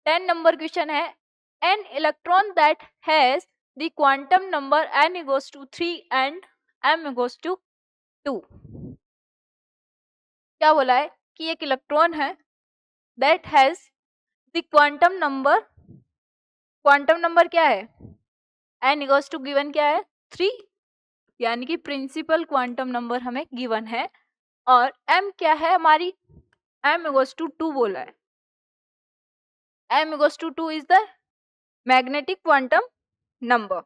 10 number question है, an electron that has the quantum number n equals to 3 and m equals to 2। क्या बोला है कि एक इलेक्ट्रॉन है that has the quantum number क्या है, n equals to गिवन क्या है 3, यानी कि प्रिंसिपल क्वांटम नंबर हमें गिवन है, और m क्या है हमारी, m equals to 2 बोला है। m equals to 2 is the magnetic quantum number।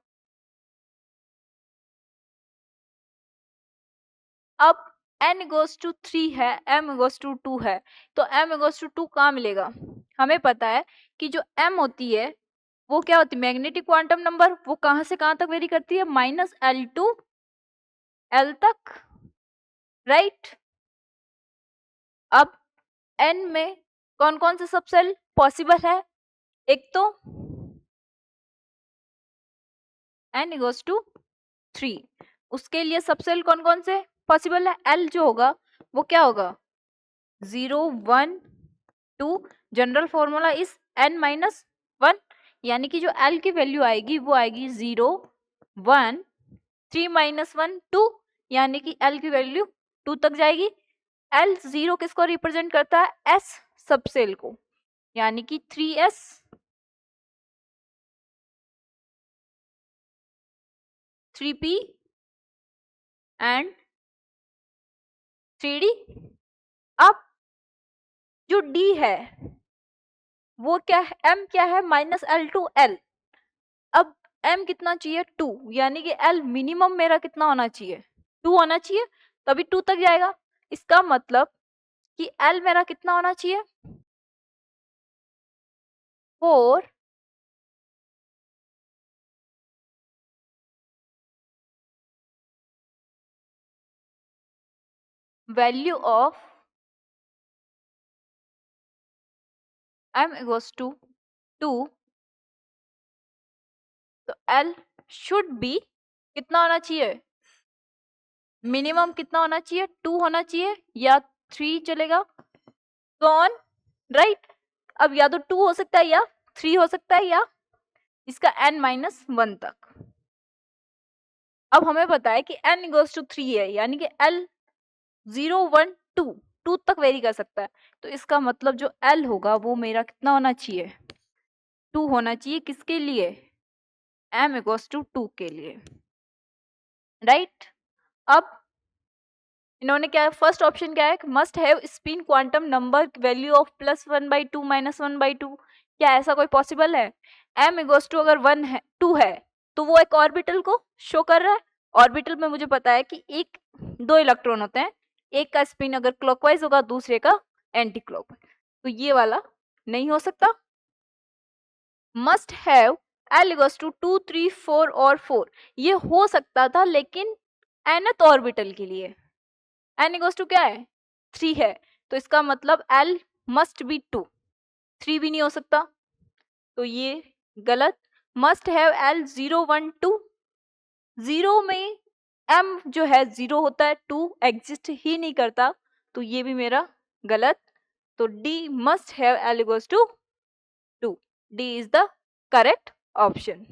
अब n equals to 3 है, m equals to 2 है, तो m equals to 2 कहाँ मिलेगा? हमें पता है कि जो m होती है वो क्या होती है, मैग्नेटिक क्वांटम नंबर, वो कहाँ से कहाँ तक वेरी करती है, -L टू L तक, राइट। अब n में कौन कौन से सबसेल पॉसिबल है, एक तो n equals to 3, उसके लिए सबसेल कौन कौन से पॉसिबल है, L जो होगा वो क्या होगा 0 1 2, जनरल फॉर्मूला इज n-1, यानी कि जो L की वैल्यू आएगी वो आएगी 0 1 3 -1 2, यानी कि L की वैल्यू 2 तक जाएगी। L 0 किसको रिप्रेजेंट करता है, S सबसेल को, यानी कि 3s 3p एंड 3d। अब जो D है वो क्या है, M क्या है -L टू L। अब M कितना चाहिए 2, यानी कि L मिनिमम मेरा कितना होना चाहिए 2 होना चाहिए, तभी 2 तक जाएगा। इसका मतलब कि L मेरा कितना होना चाहिए 4 value of m equals to 2, तो L शुड बी कितना होना चाहिए, मिनिमम कितना होना चाहिए 2 होना चाहिए, या 3 चलेगा, कौन, राइट। अब या तो 2 हो सकता है या 3 हो सकता है, या इसका n-1 तक। अब हमें पता है कि n equals to 3 है, यानी कि L 0 1 2 तक वेरी कर सकता है, तो इसका मतलब जो L होगा वो मेरा कितना होना चाहिए 2 होना चाहिए, किसके लिए, m equals to 2 के लिए, राइट। अब इन्होंने क्या, फर्स्ट ऑप्शन क्या है, must have spin quantum number value of +1/2 -1/2, क्या ऐसा कोई पॉसिबल है, m equals to अगर 1 है 2 है तो वो एक ऑर्बिटल को शो कर रहा है। ऑर्बिटल में मुझे पता है कि एक 2 इलेक्ट्रॉन होते हैं, एक का स्पिन अगर क्लॉकवाइज होगा दूसरे का एंटी क्लॉकवाइज, तो ये वाला नहीं हो सकता। Must have L equals to 2 3 4 और 4, ये हो सकता था लेकिन nth ऑर्बिटल के लिए, n equals to क्या है 3 है, तो इसका मतलब L मस्ट बी 2, 3 भी नहीं हो सकता, तो ये गलत। मस्ट हैव L 0 1 2, 0 में m जो है 0 होता है, 2 एग्जिस्ट ही नहीं करता, तो ये भी मेरा गलत। तो D must have L equals to 2, D is the correct option।